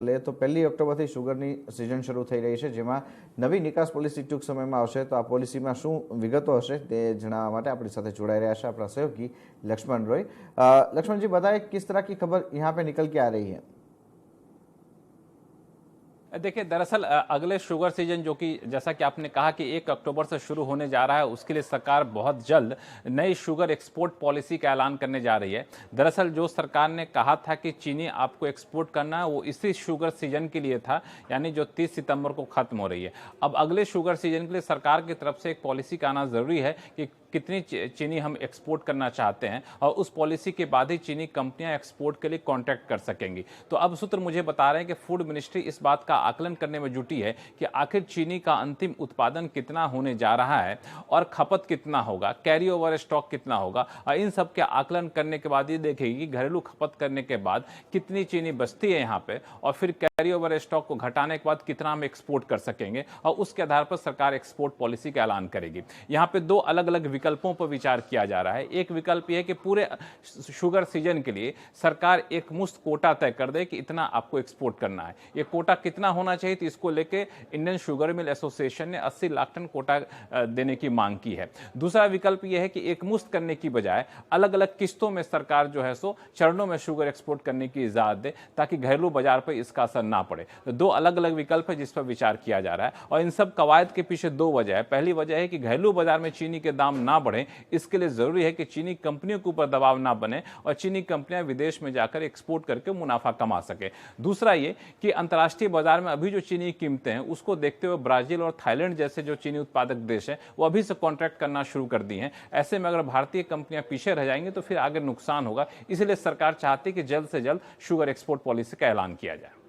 લે તો 1 ઓક્ટોબરથી શુગરની સિઝન શરૂ થઈ રહી છે, જેમાં નવી નિકાસ પોલિસી ટૂંક સમયમાં આવશે। તો આ પોલિસીમાં શું વિગતો હશે તે જણાવવા માટે આપણી સાથે જોડાઈ રહ્યા છે આપણા સહયોગી લક્ષ્મણ રોય। લક્ષ્મણ जी, बताएं किस तरह की खबर यहाँ पे निकल के आ रही है? देखिए, दरअसल अगले शुगर सीजन जो कि जैसा कि आपने कहा कि 1 अक्टूबर से शुरू होने जा रहा है, उसके लिए सरकार बहुत जल्द नई शुगर एक्सपोर्ट पॉलिसी का ऐलान करने जा रही है। दरअसल जो सरकार ने कहा था कि चीनी आपको एक्सपोर्ट करना है, वो इसी शुगर सीजन के लिए था, यानी जो 30 सितंबर को खत्म हो रही है। अब अगले शुगर सीजन के लिए सरकार की तरफ से एक पॉलिसी का आना जरूरी है कि कितनी चीनी हम एक्सपोर्ट करना चाहते हैं, और उस पॉलिसी के बाद ही चीनी कंपनियां एक्सपोर्ट के लिए कॉन्ट्रैक्ट कर सकेंगी। तो अब सूत्र मुझे बता रहे हैं कि फूड मिनिस्ट्री इस बात का आकलन करने में जुटी है कि आखिर चीनी का अंतिम उत्पादन कितना होने जा रहा है और खपत कितना होगा, कैरी ओवर स्टॉक कितना होगा, और इन सब के आकलन करने के बाद ये देखेगी कि घरेलू खपत करने के बाद कितनी चीनी बचती है यहाँ पे, और फिर कैरी ओवर स्टॉक को घटाने के बाद कितना हम एक्सपोर्ट कर सकेंगे, और उसके आधार पर सरकार एक्सपोर्ट पॉलिसी का ऐलान करेगी। यहाँ पे दो अलग अलग विकल्पों पर विचार किया जा रहा है। एक विकल्प यह है कि पूरे शुगर सीजन के लिए सरकार एक मुश्त कोटा तय कर दे कि इतना आपको एक्सपोर्ट करना है। ये कोटा कितना होना चाहिए, तो इसको लेके इंडियन शुगर मिल एसोसिएशन ने 80 लाख टन कोटा देने की मांग की है। दूसरा विकल्प यह है कि एक मुश्त करने की बजाय अलग अलग किस्तों में सरकार जो है सो चरणों में शुगर एक्सपोर्ट करने की इजाजत दे, ताकि घरेलू बाजार पर इसका असर ना पड़े। तो दो अलग अलग विकल्प है जिस पर विचार किया जा रहा है, और इन सब कवायद के पीछे दो वजह है। पहली वजह है कि घरेलू बाजार में चीनी के दाम ना बढ़े, इसके लिए जरूरी है कि चीनी कंपनियों के ऊपर दबाव ना बने और चीनी कंपनियां विदेश में जाकर एक्सपोर्ट करके मुनाफा कमा सके। दूसरा ये कि अंतर्राष्ट्रीय बाजार में अभी जो चीनी कीमतें हैं, उसको देखते हुए ब्राजील और थाईलैंड जैसे जो चीनी उत्पादक देश हैं, वो अभी से कॉन्ट्रैक्ट करना शुरू कर दी हैं। ऐसे में अगर भारतीय कंपनियां पीछे रह जाएंगी तो फिर आगे नुकसान होगा। इसलिए सरकार चाहती है कि जल्द से जल्द शुगर एक्सपोर्ट पॉलिसी का ऐलान किया जाए।